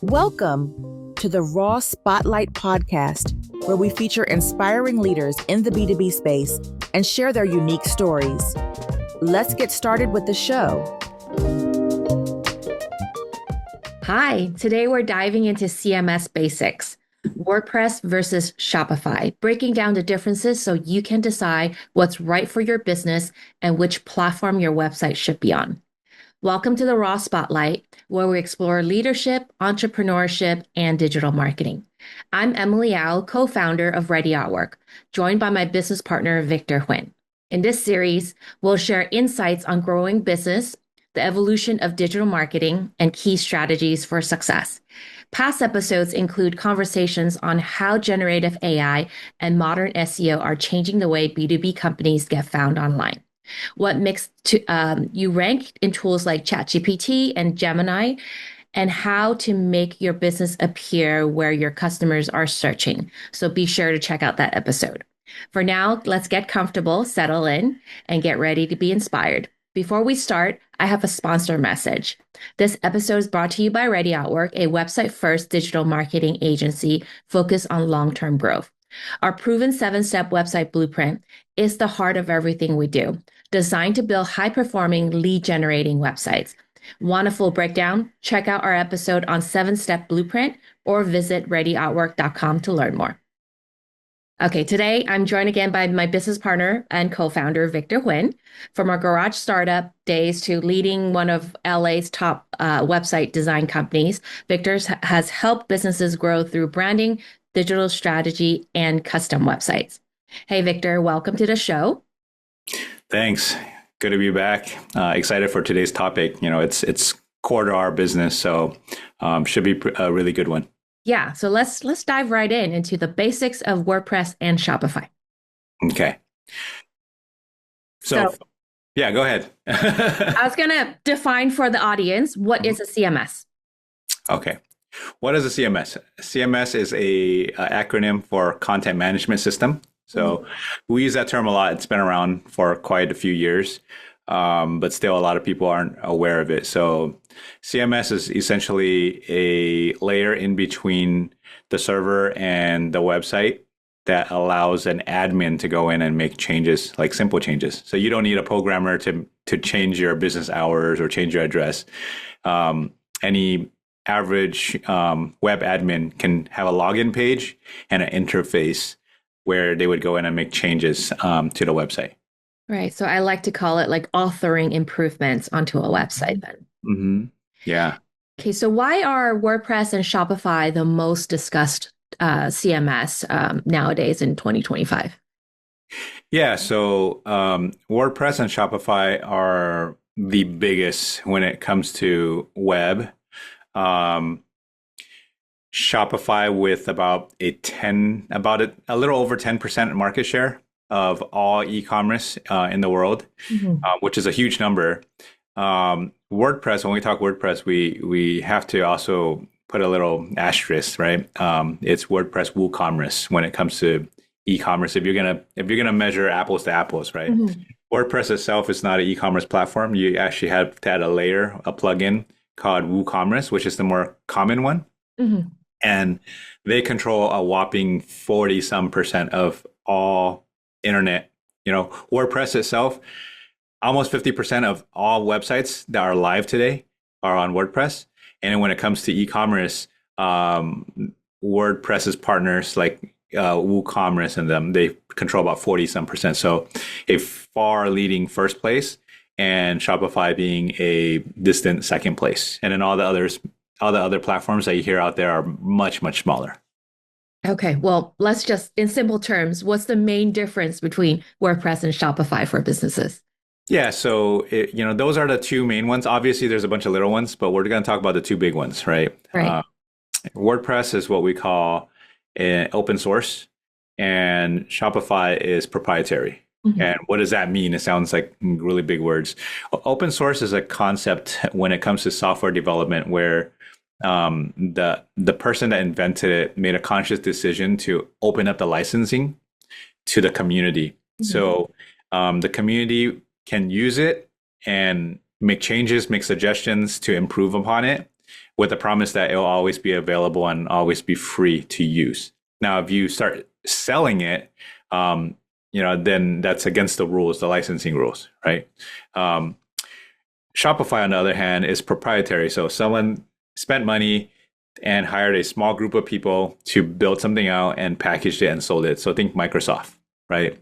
Welcome to the Raw Spotlight podcast, where we feature inspiring leaders in the B2B space and share their unique stories. Let's get started with the show. Hi, today we're diving into CMS basics, WordPress versus Shopify, breaking down the differences so you can decide what's right for your business and which platform your website should be on. Welcome to the Raw Spotlight, where we explore leadership, entrepreneurship, and digital marketing. I'm Emily Au, co-founder of Ready Artwork, joined by my business partner, Victor Huynh. In this series, we'll share insights on growing business, the evolution of digital marketing, and key strategies for success. Past episodes include conversations on how generative AI and modern SEO are changing the way B2B companies get found online. What makes you rank in tools like ChatGPT and Gemini, and how to make your business appear where your customers are searching. So be sure to check out that episode. For now, let's get comfortable, settle in, and get ready to be inspired. Before we start, I have a sponsor message. This episode is brought to you by Ready Artwork, a website-first digital marketing agency focused on long-term growth. Our proven 7-step website blueprint is the heart of everything we do, designed to build high-performing lead-generating websites. Want a full breakdown? Check out our episode on 7-step blueprint or visit readyartwork.com to learn more. Okay, today I'm joined again by my business partner and co-founder, Victor Huynh. From our garage startup days to leading one of LA's top website design companies, Victor has helped businesses grow through branding, digital strategy, and custom websites. Hey, Victor, welcome to the show. Thanks. Good to be back. Excited for today's topic. You know, it's core to our business, so should be a really good one. Yeah, so let's dive right into the basics of WordPress and Shopify. Okay. So yeah, go ahead. I was going to define for the audience, what is a CMS? Okay. What is a CMS? CMS is a acronym for content management system. So we use that term a lot. It's been around for quite a few years, but still a lot of people aren't aware of it. So CMS is essentially a layer in between the server and the website that allows an admin to go in and make changes, like simple changes. So you don't need a programmer to change your business hours or change your address. Any average web admin can have a login page and an interface where they would go in and make changes to the website. Right. So I like to call it like authoring improvements onto a website then. Mm-hmm. Yeah. Okay. So why are WordPress and Shopify the most discussed CMS nowadays in 2025? Yeah. So WordPress and Shopify are the biggest when it comes to web. Shopify with about a little over 10% market share of all e-commerce in the world, which is a huge number. WordPress, when we talk WordPress, we have to also put a little asterisk, right? It's WordPress WooCommerce when it comes to e-commerce. If you're gonna measure apples to apples, right? WordPress itself is not an e-commerce platform. You actually have to add a layer, a plugin called WooCommerce, which is the more common one. And they control a whopping 40% of all internet. You know, WordPress itself, almost 50% of all websites that are live today are on WordPress. And when it comes to e-commerce, WordPress's partners like WooCommerce and them, they control about 40%. So a far leading first place, and Shopify being a distant second place. And then all the other platforms that you hear out there are much, much smaller. Okay, well, let's just, in simple terms, what's the main difference between WordPress and Shopify for businesses? Yeah, so those are the two main ones. Obviously, there's a bunch of little ones, but we're going to talk about the two big ones, right? Right. WordPress is what we call open source, and Shopify is proprietary. And what does that mean? It sounds like really big words. Open source is a concept when it comes to software development where the person that invented it made a conscious decision to open up the licensing to the community. So the community can use it and make changes, make suggestions to improve upon it, with the promise that it'll always be available and always be free to use. Now, if you start selling it, then that's against the rules, the licensing rules, right? Shopify, on the other hand, is proprietary. So someone spent money and hired a small group of people to build something out and packaged it and sold it. So think Microsoft, right?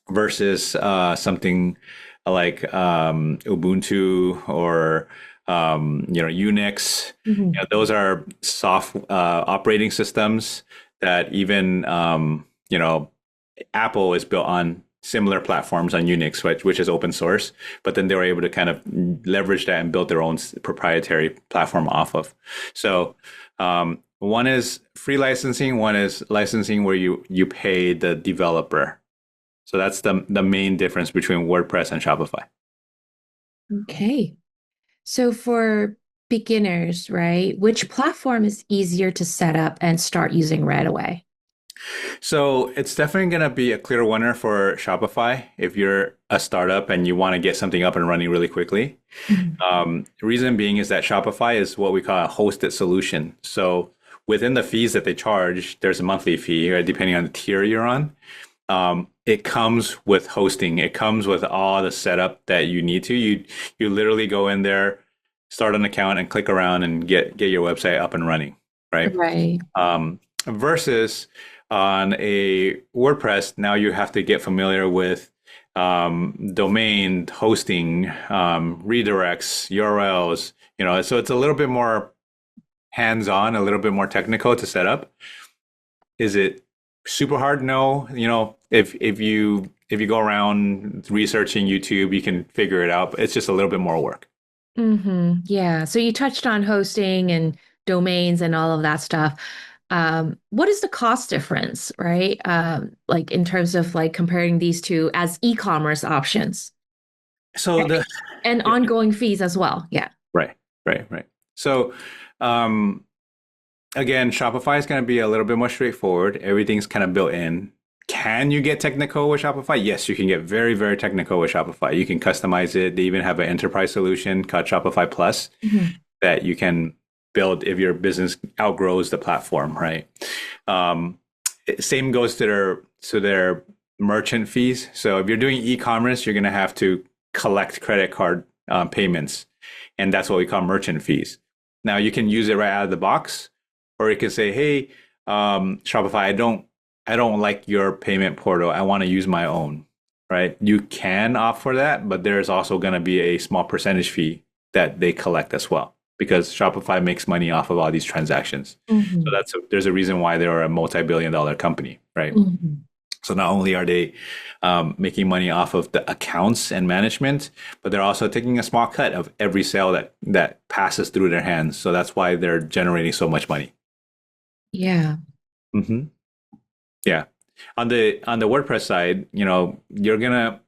Versus something like Ubuntu or Unix. Those are soft operating systems that even Apple is built on similar platforms on Unix, which is open source, but then they were able to kind of leverage that and build their own proprietary platform off of. So one is free licensing, one is licensing where you pay the developer. So that's the main difference between WordPress and Shopify. Okay. So for beginners, right, which platform is easier to set up and start using right away? So it's definitely going to be a clear winner for Shopify if you're a startup and you want to get something up and running really quickly. Reason being is that Shopify is what we call a hosted solution. So within the fees that they charge, there's a monthly fee, right, depending on the tier you're on. It comes with hosting. It comes with all the setup that you need to. You literally go in there, start an account, and click around and get your website up and running, right? Right. Versus on a WordPress, now you have to get familiar with domain hosting, redirects, URLs. So it's a little bit more hands-on, a little bit more technical to set up. Is it super hard? No. If you go around researching YouTube, you can figure it out. But it's just a little bit more work. Yeah. So you touched on hosting and domains and all of that stuff. What is the cost difference, right? Like in terms of like comparing these two as e-commerce options. So and ongoing fees as well. Yeah. Right. So again, Shopify is going to be a little bit more straightforward. Everything's kind of built in. Can you get technical with Shopify? Yes, you can get very, very technical with Shopify. You can customize it. They even have an enterprise solution called Shopify Plus that you can build if your business outgrows the platform, right? Same goes to their merchant fees. So if you're doing e-commerce, you're going to have to collect credit card payments, and that's what we call merchant fees. Now you can use it right out of the box, or you can say, "Hey, Shopify, I don't like your payment portal. I want to use my own." Right? You can opt for that, but there's also going to be a small percentage fee that they collect as well, because Shopify makes money off of all these transactions. So there's a reason why they're a multi-billion-dollar company, right? So not only are they making money off of the accounts and management, but they're also taking a small cut of every sale that passes through their hands. So that's why they're generating so much money. Yeah. Yeah. On the WordPress side,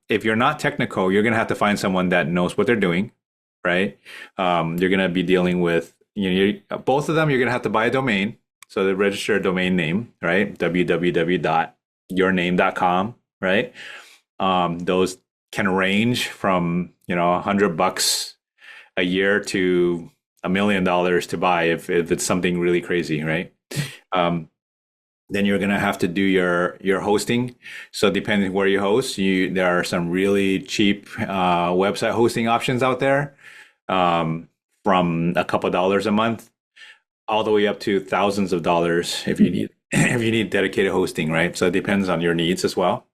if you're not technical, you're gonna have to find someone that knows what they're doing, right? You're gonna be dealing with both of them. You're gonna have to buy a domain, so they register a domain name, right? www.yourname.com, right? Those can range from $100 a year to $1 million to buy if it's something really crazy, right? Then you're gonna have to do your hosting. So depending where you host, there are some really cheap website hosting options out there, from a couple dollars a month all the way up to thousands of dollars if you need dedicated hosting, right? So it depends on your needs as well.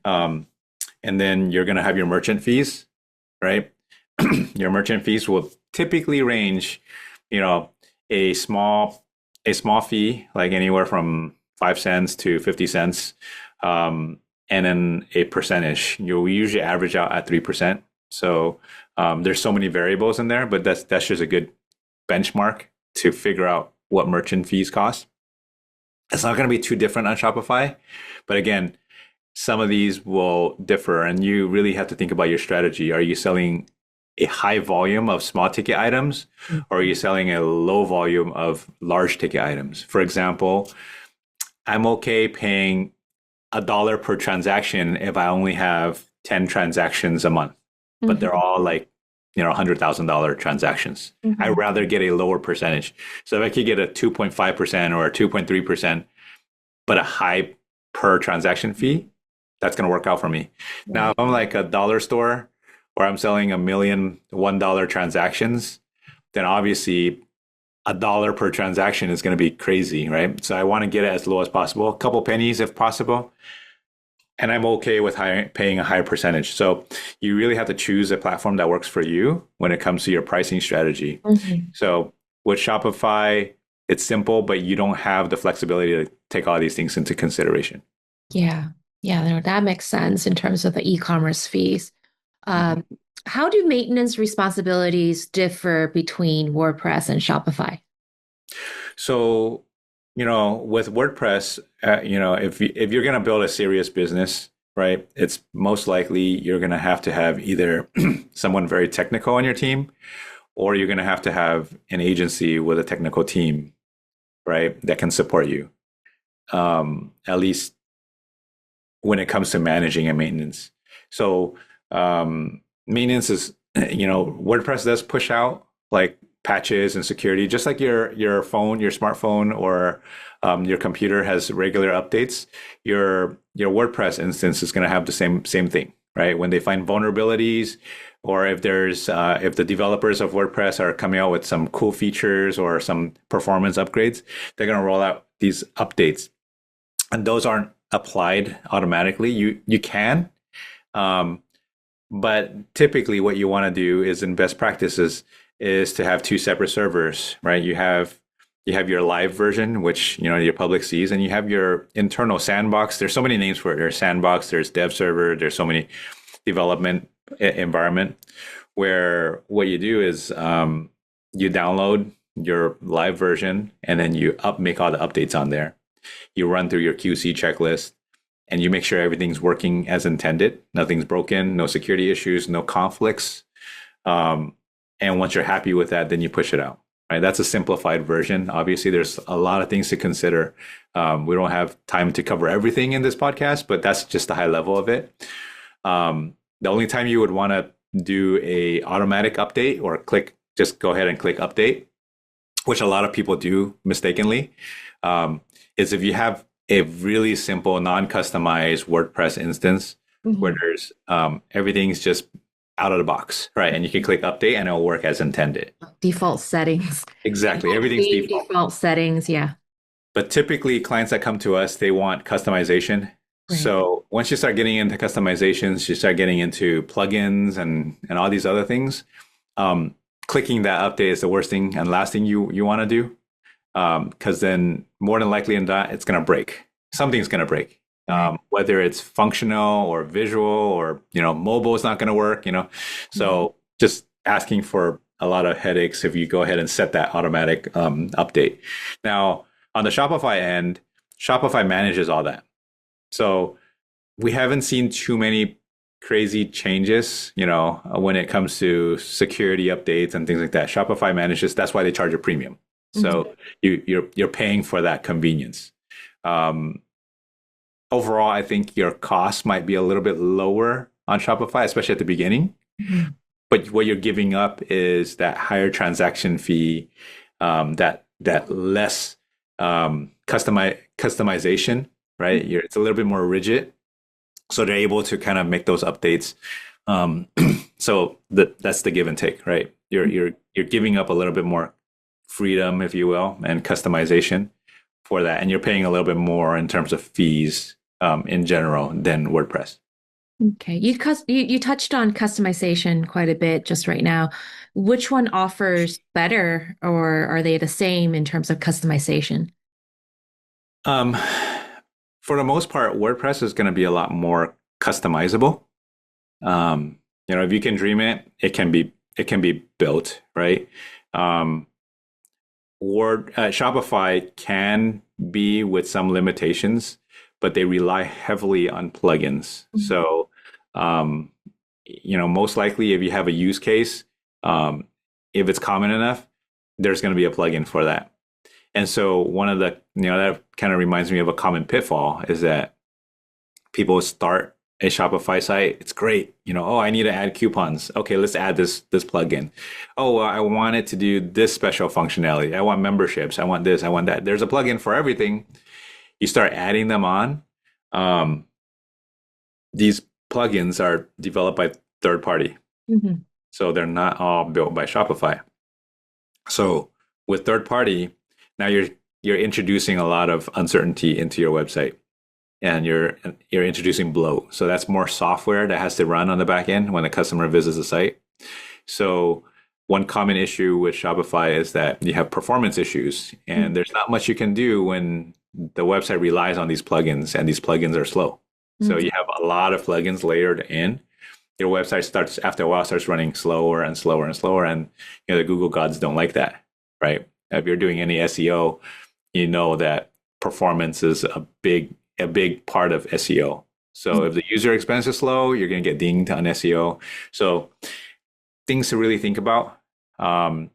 And then you're gonna have your merchant fees, right? Your merchant fees will typically range, a small fee, like anywhere from 5 cents to 50 cents, and then a percentage. We usually average out at 3%. So there's so many variables in there, but that's just a good benchmark to figure out what merchant fees cost. It's not going to be too different on Shopify, but again, some of these will differ, and you really have to think about your strategy. Are you selling a high volume of small ticket items, or are you selling a low volume of large ticket items? For example, I'm okay paying $1 per transaction if I only have 10 transactions a month, but they're all like, $100,000 transactions. I'd rather get a lower percentage. So if I could get a 2.5% or a 2.3%, but a high per transaction fee, that's going to work out for me. Right. Now, if I'm like a dollar store where I'm selling 1,000,001 transactions, then obviously $1 per transaction is going to be crazy, right? So I want to get it as low as possible, a couple pennies if possible. And I'm okay with paying a higher percentage. So you really have to choose a platform that works for you when it comes to your pricing strategy. So with Shopify, it's simple, but you don't have the flexibility to take all these things into consideration. Yeah, no, that makes sense in terms of the e-commerce fees. How do maintenance responsibilities differ between WordPress and Shopify? So, with WordPress, if you're going to build a serious business, right, it's most likely you're going to have either someone very technical on your team, or you're going to have an agency with a technical team, right, that can support you, at least when it comes to managing and maintenance. So maintenance is, WordPress does push out like patches and security, just like your phone, your smartphone, or your computer has regular updates. Your WordPress instance is going to have the same thing, right? When they find vulnerabilities, or if the developers of WordPress are coming out with some cool features or some performance upgrades, they're going to roll out these updates, and those aren't applied automatically. You can, but typically what you want to do is, in best practices, is to have two separate servers, right? You have your live version, which your public sees, and you have your internal sandbox. There's so many names for it. There's sandbox, there's dev server, there's so many development environment, where what you do is you download your live version, and then you make all the updates on there. You run through your QC checklist, and you make sure everything's working as intended. Nothing's broken, no security issues, no conflicts. And once you're happy with that, then you push it out, right? That's a simplified version. Obviously, there's a lot of things to consider. We don't have time to cover everything in this podcast, but that's just the high level of it. The only time you would want to do a automatic update or just go ahead and click update, which a lot of people do mistakenly, is if you have a really simple, non-customized WordPress instance where there's everything's just out of the box, right? And you can click update and it'll work as intended. Default settings. Exactly. Everything's default settings. Yeah. But typically clients that come to us, they want customization. Right. So once you start getting into customizations, you start getting into plugins and all these other things. Clicking that update is the worst thing and last thing you want to do. Because then more than likely in that, it's going to break. Something's going to break. Whether it's functional or visual or, mobile is not going to work, So just asking for a lot of headaches if you go ahead and set that automatic update. Now, on the Shopify end, Shopify manages all that. So we haven't seen too many crazy changes, when it comes to security updates and things like that. Shopify manages, that's why they charge a premium. So you're paying for that convenience. Overall, I think your cost might be a little bit lower on Shopify, especially at the beginning. But what you're giving up is that higher transaction fee, that less customization, right? It's a little bit more rigid, so they're able to kind of make those updates. So that's the give and take, right? You're giving up a little bit more freedom, if you will, and customization for that, and you're paying a little bit more in terms of fees in general than WordPress. Okay, you touched on customization quite a bit just right now. Which one offers better, or are they the same in terms of customization? For the most part, WordPress is going to be a lot more customizable. If you can dream it, it can be built, right? Shopify can be with some limitations, but they rely heavily on plugins. So, most likely if you have a use case, if it's common enough, there's going to be a plugin for that. And so one of the, that kind of reminds me of a common pitfall is that people start a Shopify site, it's great. Oh, I need to add coupons. Okay, let's add this plugin. Oh, I want it to do this special functionality. I want memberships. I want this. I want that. There's a plugin for everything. You start adding them on. These plugins are developed by third party. Mm-hmm. So they're not all built by Shopify. So with third party, now you're introducing a lot of uncertainty into your website, and you're introducing bloat. So that's more software that has to run on the back end when the customer visits the site. So one common issue with Shopify is that you have performance issues, and there's not much you can do when the website relies on these plugins, and these plugins are slow. So you have a lot of plugins layered in. Your website starts, after a while, starts running slower and slower and slower. And the Google gods don't like that, right? If you're doing any SEO, you know that performance is a big part of SEO. So if the user experience is slow, you're going to get dinged on SEO. So things to really think about. On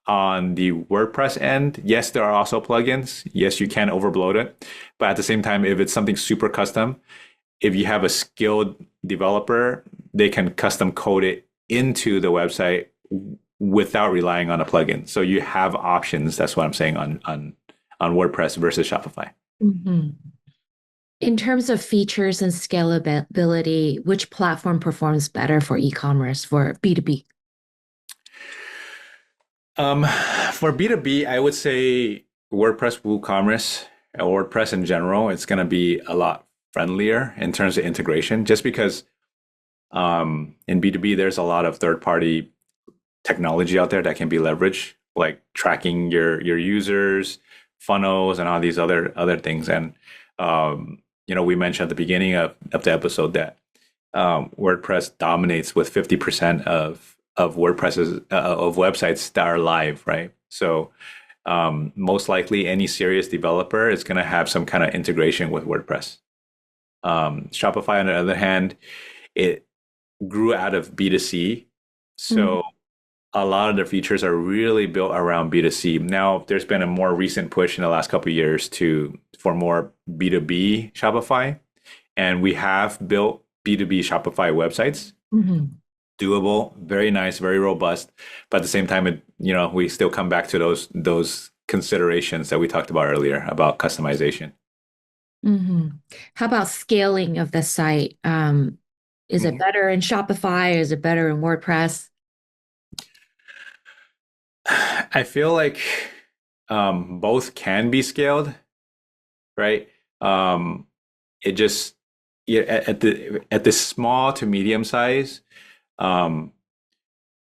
the WordPress end, yes, there are also plugins. Yes, you can overbloat it. But at the same time, if it's something super custom, if you have a skilled developer, they can custom code it into the website without relying on a plugin. So you have options. That's what I'm saying on WordPress versus Shopify. Mm-hmm. In terms of features and scalability, which platform performs better for e-commerce for B2B? For B2B, I would say WordPress, WooCommerce, or WordPress in general, it's going to be a lot friendlier in terms of integration, just because in B2B, there's a lot of third-party technology out there that can be leveraged, like tracking your users, funnels, and all these other things. And we mentioned at the beginning of the episode that WordPress dominates with 50% of WordPress's of websites that are live, right? So most likely any serious developer is going to have some kind of integration with WordPress. Shopify, on the other hand, it grew out of B2C. So a lot of the features are really built around B2C. Now, there's been a more recent push in the last couple of years for more B2B Shopify. And we have built B2B Shopify websites. Doable, very nice, very robust. But at the same time, we still come back to those considerations that we talked about earlier about customization. How about scaling of the site? Is it better in Shopify? Is it better in WordPress? I feel like both can be scaled, right? It just at the small to medium size,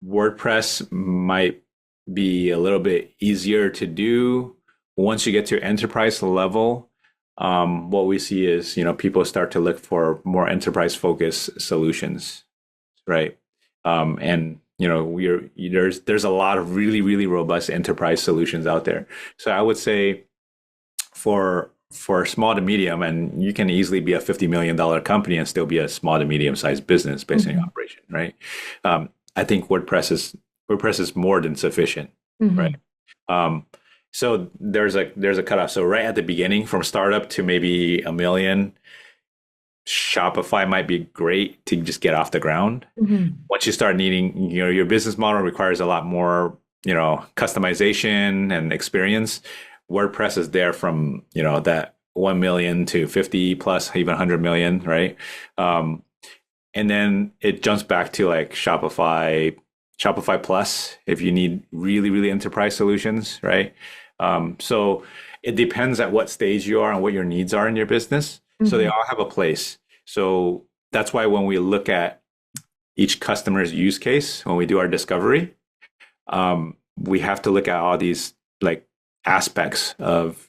WordPress might be a little bit easier to do. Once you get to enterprise level, what we see is, people start to look for more enterprise focused solutions, right? And there's a lot of really, really robust enterprise solutions out there. So I would say for small to medium, and you can easily be a $50 million company and still be a small to medium sized business based on your operation, right? I think WordPress is more than sufficient, right? So there's a cutoff. So right at the beginning, from startup to maybe $1 million, Shopify might be great to just get off the ground. Once you start needing, your business model requires a lot more, customization and experience. WordPress is there from, that 1 million to 50 plus, even 100 million, right? And then it jumps back to like Shopify Plus if you need really, really enterprise solutions, right? So it depends at what stage you are and what your needs are in your business. So they all have a place. So that's why when we look at each customer's use case, when we do our discovery, we have to look at all these like aspects of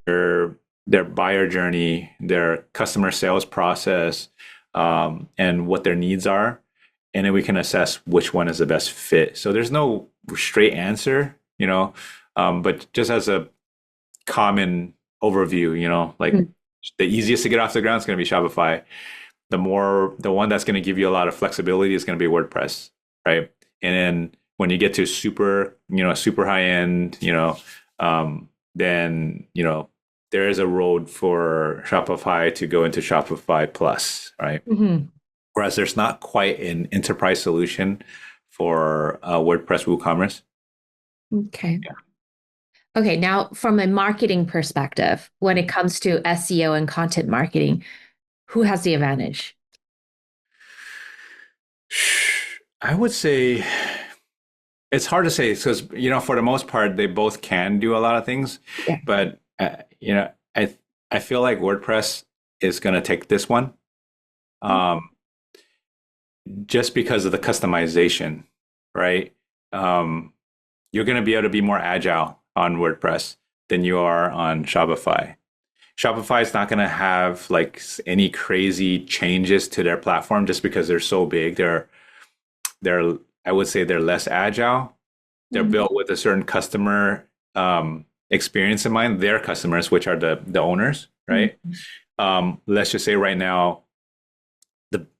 their buyer journey, their customer sales process, and what their needs are. And then we can assess which one is the best fit. So there's no straight answer, but just as a common overview, like the easiest to get off the ground is going to be Shopify. The one that's going to give you a lot of flexibility is going to be WordPress, right? And then when you get to super high end, then, there is a road for Shopify to go into Shopify Plus, right? Whereas there's not quite an enterprise solution for WordPress WooCommerce. Okay. Yeah. Okay. Now, from a marketing perspective, when it comes to SEO and content marketing, who has the advantage? I would say it's hard to say because, for the most part, they both can do a lot of things. Yeah. But, I feel like WordPress is going to take this one just because of the customization, right? You're going to be able to be more agile on WordPress than you are on Shopify. Shopify is not going to have like any crazy changes to their platform just because they're so big. They're I would say they're less agile. They're built with a certain customer experience in mind, their customers, which are the owners, right? Let's just say right now,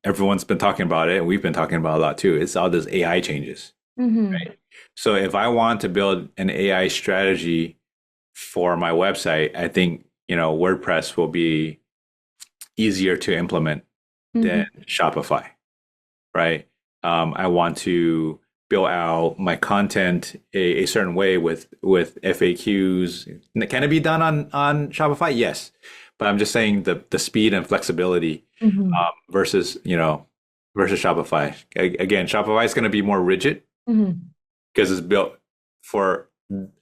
everyone's been talking about it, and we've been talking about it a lot too. It's all those AI changes, right? So if I want to build an AI strategy for my website, I think, WordPress will be easier to implement than Shopify, right? I want to build out my content a certain way with FAQs. Can it be done on Shopify? Yes. But I'm just saying the speed and flexibility versus Shopify. Again, Shopify is going to be more rigid because it's built for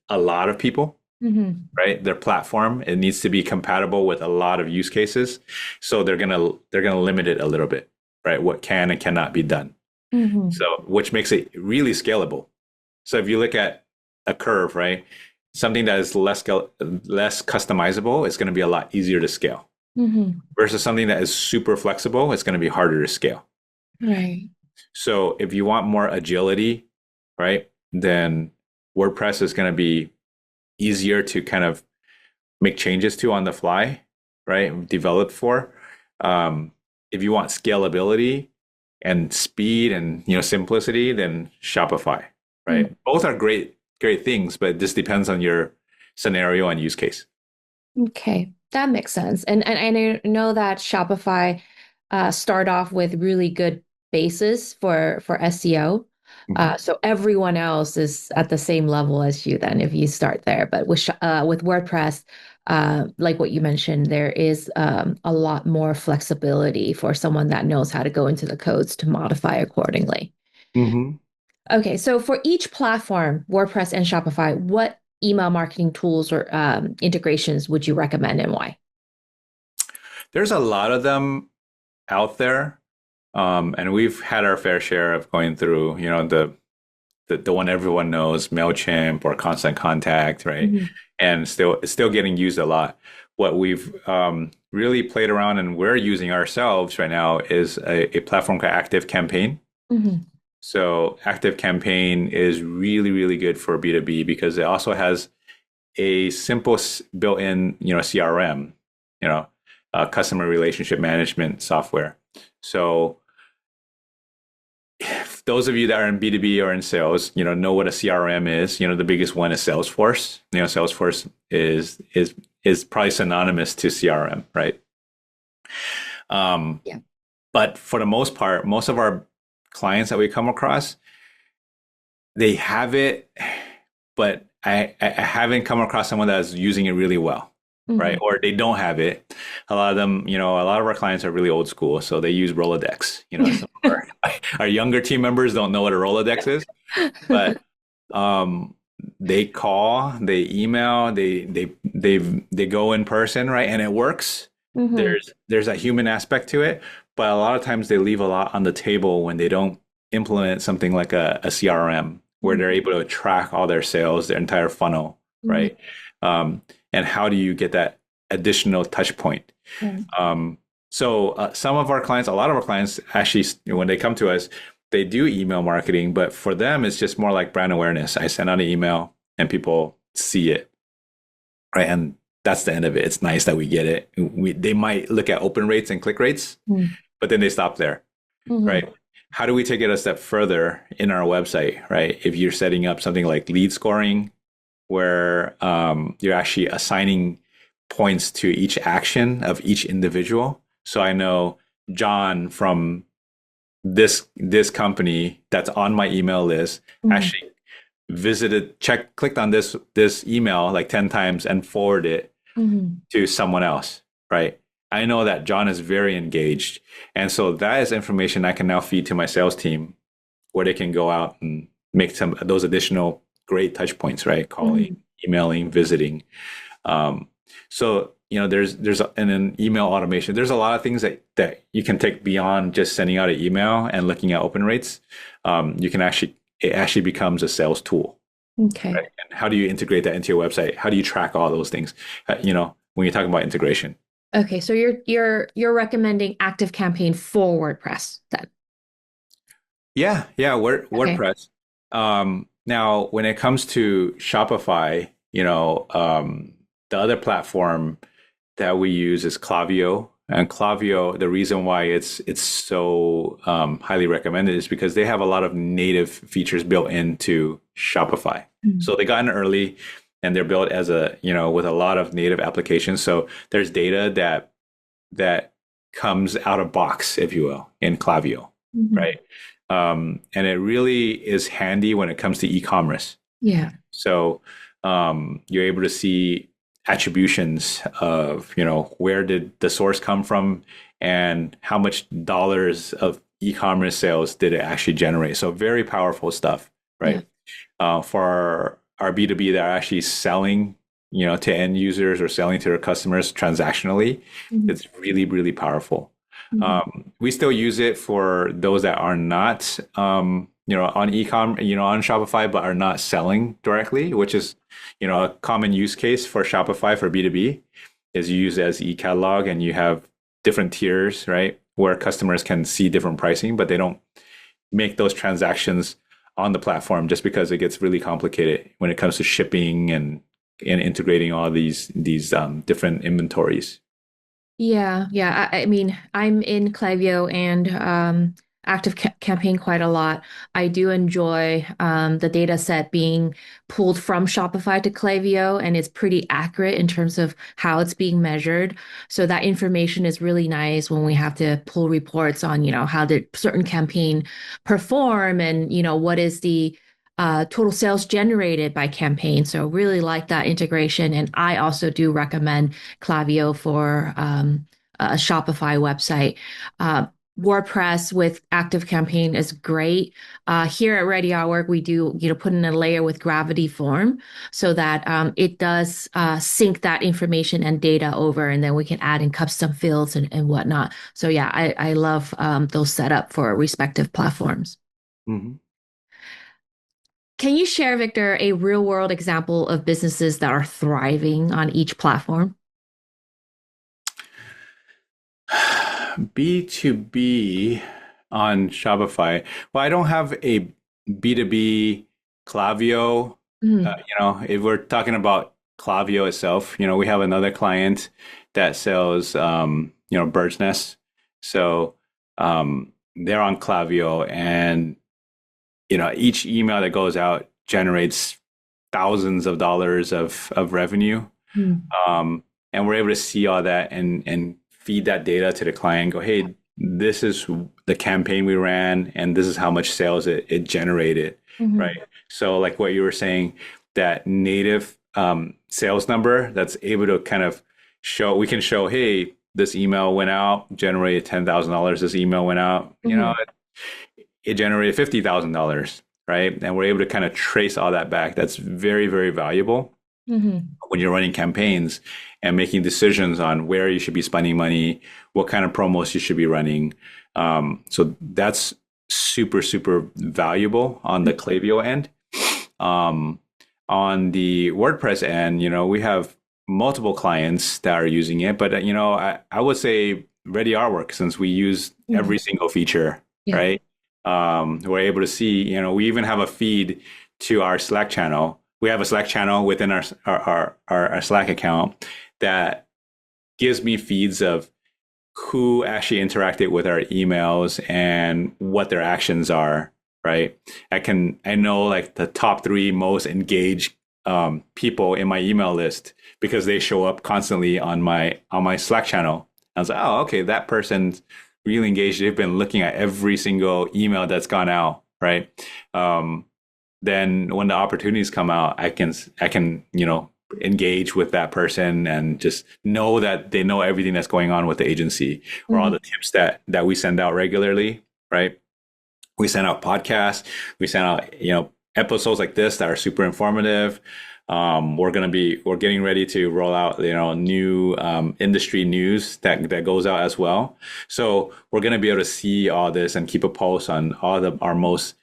a lot of people, right? Their platform, it needs to be compatible with a lot of use cases. So they're gonna limit it a little bit, right? What can and cannot be done. So which makes it really scalable. So if you look at a curve, right? Something that is less customizable is going to be a lot easier to scale versus something that is super flexible. It's going to be harder to scale. Right. So if you want more agility, right, then WordPress is going to be easier to kind of make changes to on the fly, right? Develop for. If you want scalability and speed and simplicity, then Shopify, right? Both are great things, but this depends on your scenario and use case. Okay, that makes sense. And I know that Shopify start off with really good basis for SEO. So everyone else is at the same level as you then if you start there. But with WordPress, like what you mentioned, there is a lot more flexibility for someone that knows how to go into the codes to modify accordingly. Okay, so for each platform, WordPress and Shopify, what email marketing tools or integrations would you recommend and why? There's a lot of them out there. And we've had our fair share of going through, the one everyone knows, MailChimp or Constant Contact, right? And it's still getting used a lot. What we've really played around and we're using ourselves right now is a platform called ActiveCampaign. So ActiveCampaign is really, really good for B2B because it also has a simple built-in, CRM, customer relationship management software. So those of you that are in B2B or in sales, know what a CRM is. The biggest one is Salesforce. Salesforce is probably synonymous to CRM, right? Yeah. But for the most part, most of our clients that we come across, they have it, but I haven't come across someone that's using it really well. Right. Or they don't have it. A lot of them, a lot of our clients are really old school. So they use Rolodex. Some of our younger team members don't know what a Rolodex is, but they call, they email, they go in person, right? And it works. There's that human aspect to it. But a lot of times they leave a lot on the table when they don't implement something like a CRM where they're able to track all their sales, their entire funnel, right? And how do you get that additional touch point? So some of our clients, a lot of our clients actually, when they come to us, they do email marketing, but for them, it's just more like brand awareness. I send out an email and people see it, right? And that's the end of it. It's nice that we get it. They might look at open rates and click rates, but then they stop there, right? How do we take it a step further in our website, right? If you're setting up something like lead scoring, where you're actually assigning points to each action of each individual. So I know John from this company that's on my email list actually clicked on this email like 10 times and forwarded it to someone else, right? I know that John is very engaged. And so that is information I can now feed to my sales team where they can go out and make some of those additional great touch points, right? Calling, emailing, visiting. So, there's an email automation. There's a lot of things that you can take beyond just sending out an email and looking at open rates. It actually becomes a sales tool. Okay. Right? And how do you integrate that into your website? How do you track all those things? When you're talking about integration. Okay. So you're recommending ActiveCampaign for WordPress then? Yeah. WordPress. Now, when it comes to Shopify, the other platform that we use is Klaviyo. And Klaviyo, the reason why it's so highly recommended is because they have a lot of native features built into Shopify. So they got in early, and they're built as with a lot of native applications. So there's data that comes out of box, if you will, in Klaviyo, right? And it really is handy when it comes to e-commerce. Yeah. So you're able to see attributions of, where did the source come from and how much dollars of e-commerce sales did it actually generate. So very powerful stuff, right? Yeah. For our B2B that are actually selling, to end users or selling to their customers transactionally, it's really, really powerful. We still use it for those that are not, on e-com, on Shopify, but are not selling directly, which is, a common use case for Shopify for B2B is you use it as e-catalog, and you have different tiers, right? Where customers can see different pricing, but they don't make those transactions on the platform just because it gets really complicated when it comes to shipping and integrating all these different inventories. Yeah. I mean, I'm in Klaviyo and ActiveCampaign quite a lot. I do enjoy the data set being pulled from Shopify to Klaviyo, and it's pretty accurate in terms of how it's being measured. So that information is really nice when we have to pull reports on, how did certain campaign perform and, what is the total sales generated by campaign. So really like that integration. And I also do recommend Klaviyo for a Shopify website. WordPress with ActiveCampaign is great. Here at Ready Artwork, we do, put in a layer with Gravity Form so that it does sync that information and data over, and then we can add in custom fields and whatnot. So yeah, I love those set up for respective platforms. Can you share, Victor, a real world example of businesses that are thriving on each platform? B2B on Shopify. Well, I don't have a B2B Klaviyo. If we're talking about Klaviyo itself, we have another client that sells, bird's nests. So they're on Klaviyo, and each email that goes out generates thousands of dollars of revenue. And we're able to see all that and feed that data to the client and go, hey, this is the campaign we ran, and this is how much sales it generated, right? So like what you were saying, that native sales number that's able to kind of we can show, hey, this email went out, generated $10,000. This email went out, it generated $50,000, right? And we're able to kind of trace all that back. That's very, very valuable when you're running campaigns and making decisions on where you should be spending money, what kind of promos you should be running. So that's super, super valuable on the Klaviyo end. On the WordPress end, we have multiple clients that are using it, but I would say Ready Artwork, since we use every single feature, right? We're able to see, we even have a feed to our Slack channel. We have a Slack channel within our Slack account that gives me feeds of who actually interacted with our emails and what their actions are, right? I know like the top 3 most engaged people in my email list because they show up constantly on my Slack channel. I was like, oh, okay, that person's really engaged. They've been looking at every single email that's gone out, right? Then when the opportunities come out, I can engage with that person and just know that they know everything that's going on with the agency, or all the tips that we send out regularly, right? We send out podcasts, we send out, episodes like this that are super informative. We're getting ready to roll out, new industry news that goes out as well. So we're going to be able to see all this and keep a pulse on all our most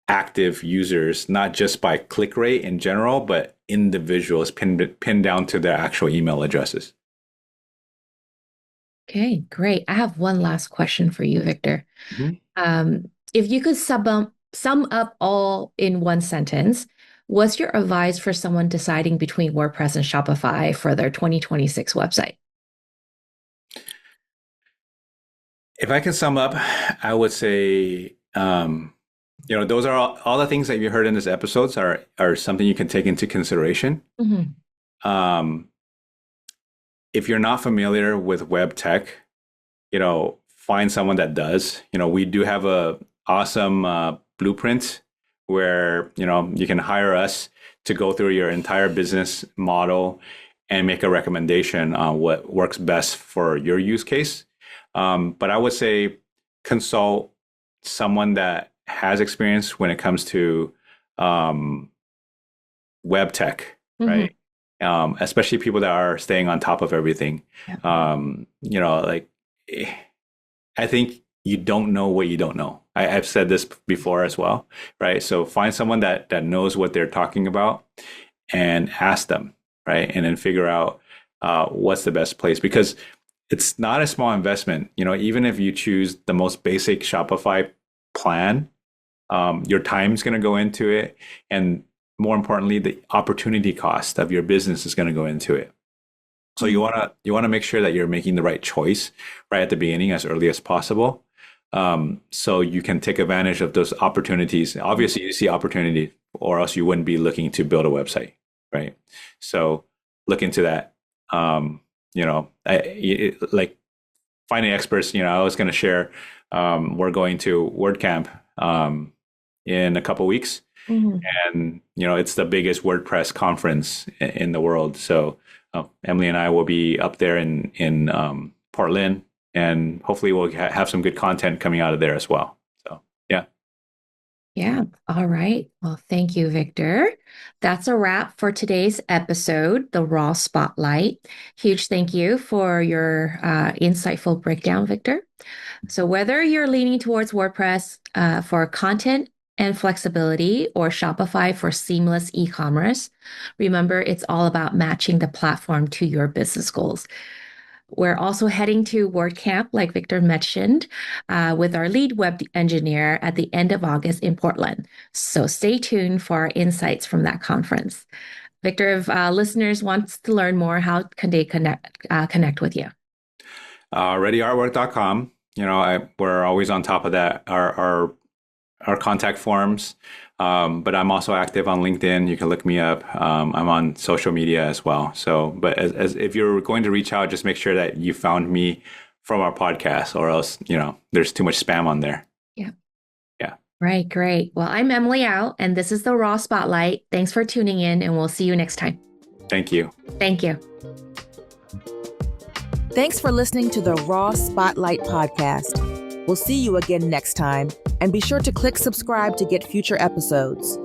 active users, not just by click rate in general, but individuals pinned down to their actual email addresses. Okay, great. I have one last question for you, Victor. If you could sum up all in one sentence, what's your advice for someone deciding between WordPress and Shopify for their 2026 website? If I can sum up, I would say, those are all the things that you heard in this episodes are something you can take into consideration. If you're not familiar with web tech, find someone that does. We do have a awesome blueprint where you can hire us to go through your entire business model and make a recommendation on what works best for your use case. But I would say consult someone that has experience when it comes to web tech, right? Especially people that are staying on top of everything. I think you don't know what you don't know. I've said this before as well, right? So find someone that knows what they're talking about and ask them, right? And then figure out what's the best place, because it's not a small investment. Even if you choose the most basic Shopify plan, your time's going to go into it. And more importantly, the opportunity cost of your business is going to go into it. So you want to make sure that you're making the right choice right at the beginning, as early as possible, so you can take advantage of those opportunities. Obviously, you see opportunity, or else you wouldn't be looking to build a website, right? So look into that. Like finding experts. I was going to share. We're going to WordCamp in a couple weeks. And, it's the biggest WordPress conference in the world. So Emily and I will be up there in Portland, and hopefully we'll have some good content coming out of there as well. So, yeah. Yeah. All right. Well, thank you, Victor. That's a wrap for today's episode, The Raw Spotlight. Huge thank you for your insightful breakdown, Victor. So whether you're leaning towards WordPress for content and flexibility, or Shopify for seamless e-commerce, remember, it's all about matching the platform to your business goals. We're also heading to WordCamp, like Victor mentioned, with our lead web engineer at the end of August in Portland. So stay tuned for our insights from that conference. Victor, if listeners want to learn more, how can they connect with you? ReadyArtwork.com. We're always on top of that. Our contact forms, but I'm also active on LinkedIn. You can look me up. I'm on social media as well. So, but as if you're going to reach out, just make sure that you found me from our podcast, or else, there's too much spam on there. Yeah. Yeah. Right. Great. Well, I'm Emily Au, and this is the Raw Spotlight. Thanks for tuning in, and we'll see you next time. Thank you. Thank you. Thanks for listening to the Raw Spotlight podcast. We'll see you again next time, and be sure to click subscribe to get future episodes.